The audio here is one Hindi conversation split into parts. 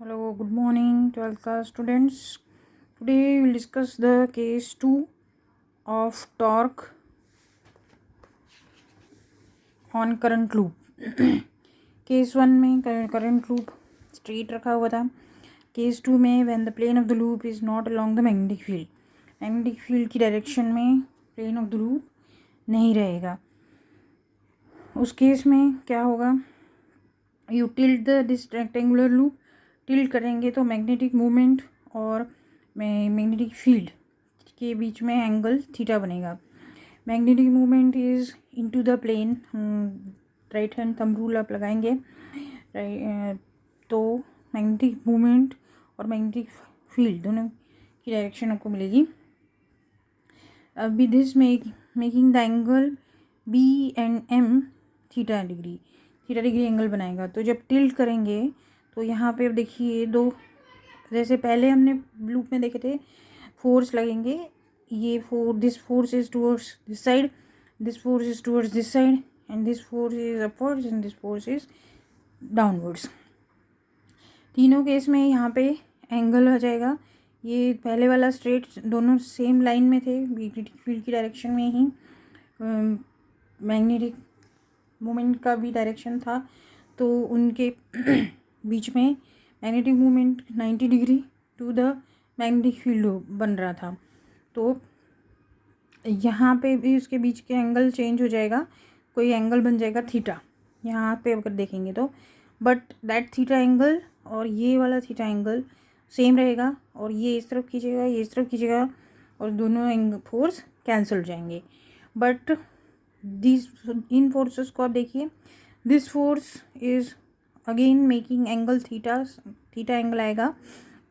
Hello, good morning, 12th class students. Today we will discuss the case 2 of torque on current loop. Case 1 में करंट लूप स्ट्रेट रखा हुआ था. केस 2 में when the plane of the loop is not along the magnetic field की डायरेक्शन में प्लेन ऑफ द लूप नहीं रहेगा. उस केस में क्या होगा, you tilt this rectangular loop. Tilt करेंगे तो मैग्नेटिक मूवमेंट और मैग्नेटिक फील्ड के बीच में एंगल थीटा बनेगा. Magnetic movement is into the plane. Right hand thumb rule आप लगाएंगे तो मैग्नेटिक मूवमेंट और मैग्नेटिक फील्ड दोनों की डायरेक्शन आपको मिलेगी. अभी this making the angle B and M theta degree angle बनाएगा. तो जब टिल्ट करेंगे तो यहाँ पे अब देखिए दो, जैसे पहले हमने लूप में देखे थे, फोर्स लगेंगे. ये this force is towards this side, this force is towards this side, and this force is upwards and this force is downwards. तीनों केस में यहाँ पे एंगल हो जाएगा. ये पहले वाला स्ट्रेट, दोनों सेम लाइन में थे, मैग्नेटिक फील्ड की डायरेक्शन में ही मैग्नेटिक मोमेंट का भी डायरेक्शन था. तो उनके बीच में magnetic movement 90 degree to the magnetic field बन रहा था. तो यहाँ पे भी उसके बीच के एंगल चेंज हो जाएगा, कोई एंगल बन जाएगा थीटा यहाँ पे अगर देखेंगे तो. बट दैट थीटा एंगल और ये वाला थीटा एंगल सेम रहेगा, और ये इस तरफ खींचेगा, ये इस तरफ खींचेगा, और दोनों फोर्स कैंसिल हो जाएंगे. बट इन फोर्सेस को आप देखिए, this force is again making angle theta angle आएगा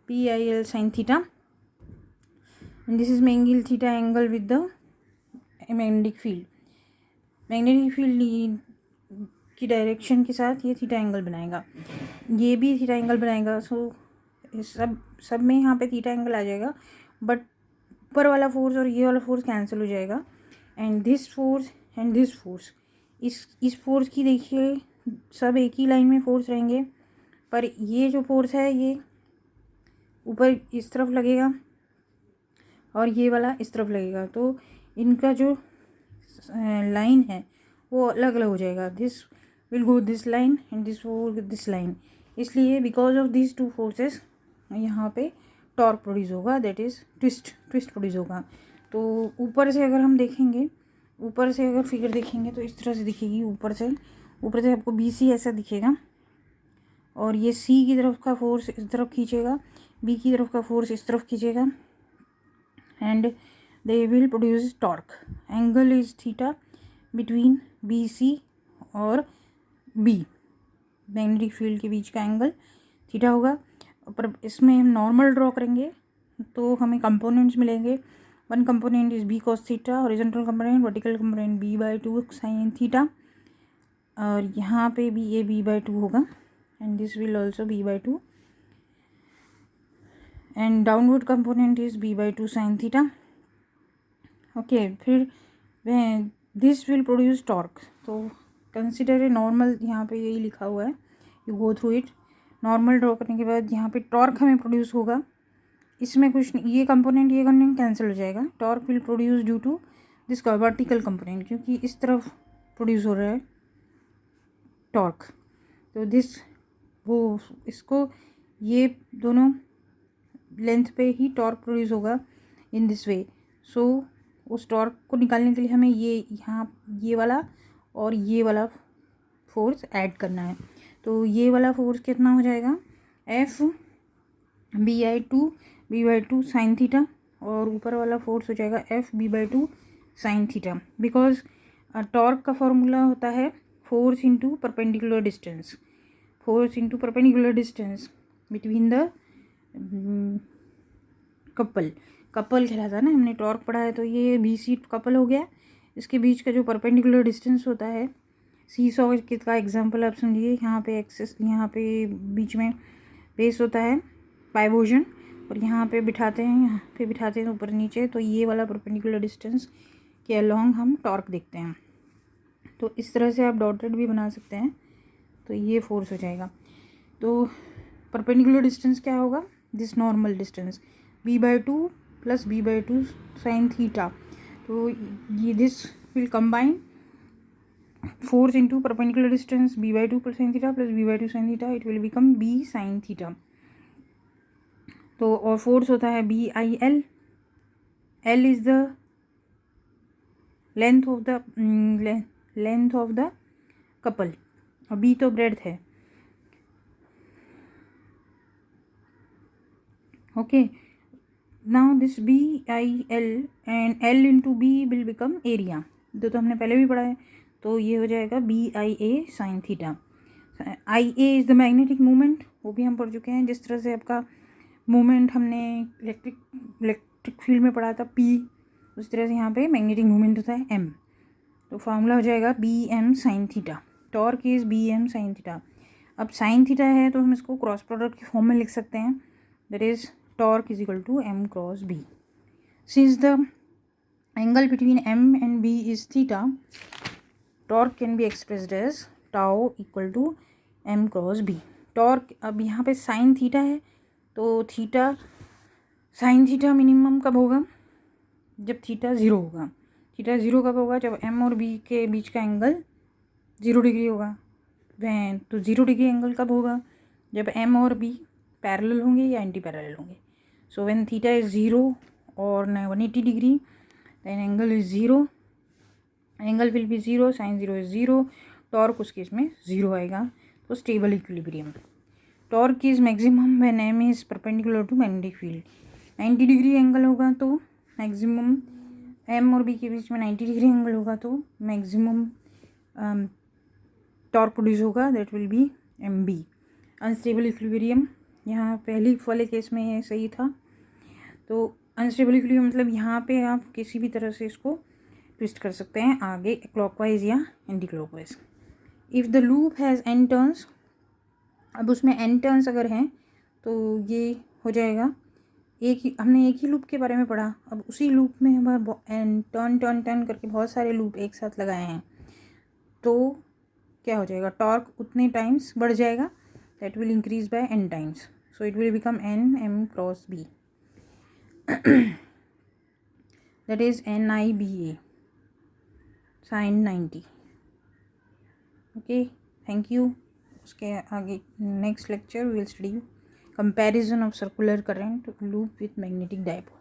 PIL sin theta, and this is making theta angle with the magnetic field की डायरेक्शन के साथ ये थीटा एंगल बनाएगा, ये भी थीटा एंगल बनाएगा. सो सब में यहाँ पे थीटा एंगल आ जाएगा, बट ऊपर वाला फोर्स और ये वाला फोर्स कैंसिल हो जाएगा. And this force and this force, इस फोर्स की देखिए सब एक ही लाइन में फोर्स रहेंगे, पर ये जो फोर्स है ये ऊपर इस तरफ लगेगा और ये वाला इस तरफ लगेगा. तो इनका जो लाइन है वो अलग अलग हो जाएगा. This will go this line and this line. इसलिए because of this two forces यहाँ पे टॉर्क प्रोड्यूस होगा, दैट इज़ ट्विस्ट प्रोड्यूस होगा. तो ऊपर से अगर हम देखेंगे, ऊपर से अगर फिगर देखेंगे तो इस तरह से दिखेगी. ऊपर से आपको BC ऐसा दिखेगा, और ये C की तरफ का फोर्स इस तरफ खींचेगा, B की तरफ का फोर्स इस तरफ खींचेगा, and they will produce torque. Angle is theta between BC और B. मैग्नेटिक फील्ड के बीच का एंगल थीटा होगा. पर इसमें हम नॉर्मल ड्रॉ करेंगे तो हमें कंपोनेंट्स मिलेंगे. One component is B cos theta, horizontal component, vertical component B/2 sin theta, और यहाँ पे भी ये B/2 होगा, and this will also B/2, and downward component is B/2 sin theta. Okay, फिर दिस विल प्रोड्यूस टॉर्क. तो कंसिडर ए नॉर्मल, यहाँ पे यही लिखा हुआ है, you go through it. Normal draw करने के बाद यहाँ पे टॉर्क हमें प्रोड्यूस होगा. इसमें कुछ नहीं, ये कंपोनेंट कैंसिल हो जाएगा. Torque will produce due to this vertical component, क्योंकि इस तरफ प्रोड्यूस हो रहा है टॉर्क. तो इसको ये दोनों लेंथ पे ही टॉर्क प्रोड्यूस होगा इन दिस वे. सो उस टॉर्क को निकालने के लिए हमें ये वाला और ये वाला फोर्स ऐड करना है. तो ये वाला फोर्स कितना हो जाएगा, F B/2 साइन थीटा, और ऊपर वाला फोर्स हो जाएगा F B/2 sine theta. Because torque का फॉर्मूला होता है force into perpendicular distance between the couple कहलाता है ना, हमने टॉर्क पढ़ा है. तो ये BC कपल हो गया, इसके बीच का जो परपेंडिकुलर डिस्टेंस होता है. सीसॉ का एग्जांपल आप समझिए, यहाँ पे बीच में बेस होता है पाइवोजन, और यहाँ पे बिठाते हैं ऊपर नीचे. तो ये वाला परपेंडिकुलर डिस्टेंस के अलोंग हम टॉर्क देखते हैं. तो इस तरह से आप डॉटेड भी बना सकते हैं. तो ये फोर्स हो जाएगा. तो परपेंडिकुलर डिस्टेंस क्या होगा, this normal distance b/2 plus b/2 sine theta. तो ये this will combine force into perpendicular distance b/2 plus sine theta plus b/2 sine theta, it will become b sine theta. तो और फोर्स होता है BIL. L is the length of the couple और B तो ब्रेड्थ है. Okay, now this BIL and L into B will become area. तो हमने पहले भी पढ़ा है, तो ये हो जाएगा BIA sine theta. IA is the magnetic movement, वो भी हम पढ़ चुके हैं. जिस तरह से आपका मूवमेंट हमने इलेक्ट्रिक फील्ड में पढ़ा था P, उस तरह से यहाँ पे मैग्नेटिक मूवमेंट होता है M. तो फार्मूला हो जाएगा BM sine theta. Torque is BM sine theta. अब साइन थीटा है तो हम इसको क्रॉस प्रोडक्ट की फॉर्म में लिख सकते हैं, that is torque is equal to M cross B. Since the angle between M and B is theta, torque can be expressed as tau equal to M cross B. Torque, अब यहाँ पे साइन थीटा है तो थीटा साइन थीटा मिनिमम कब होगा, जब थीटा ज़ीरो होगा. थीटा ज़ीरो कब होगा, जब M और B के बीच का एंगल 0 डिग्री होगा. वह तो 0 डिग्री एंगल कब होगा, जब M और B पैरेलल होंगे या एंटी पैरेलल होंगे. सो व्हेन थीटा इज़ 0 और 180 degree, then angle is 0, angle will be 0, sine 0 is 0, torque उस केस में 0 आएगा. तो stable equilibrium. Torque is maximum when M is perpendicular to magnetic field. 90 degree angle होगा तो मैक्सिमम, M और B के बीच में 90 डिग्री एंगल होगा तो मैक्सिमम टॉर्क प्रोड्यूस होगा, that will be MB. Unstable equilibrium, यहाँ पहली वाले केस में ये सही था. तो अनस्टेबल इक्विलिब्रियम मतलब यहाँ पे आप किसी भी तरह से इसको ट्विस्ट कर सकते हैं, आगे क्लॉकवाइज या anti clockwise. If the loop has n turns, अब उसमें n टर्न्स अगर हैं तो ये हो जाएगा, हमने एक ही लूप के बारे में पढ़ा. अब उसी लूप में हम टर्न टर्न टर्न करके बहुत सारे लूप एक साथ लगाए हैं, तो क्या हो जाएगा, टॉर्क उतने टाइम्स बढ़ जाएगा, that will increase by n times. So it will become M cross B, that is NIBA sine 90. Okay, thank you. उसके आगे next lecture we will study comparison of circular current loop with magnetic dipole.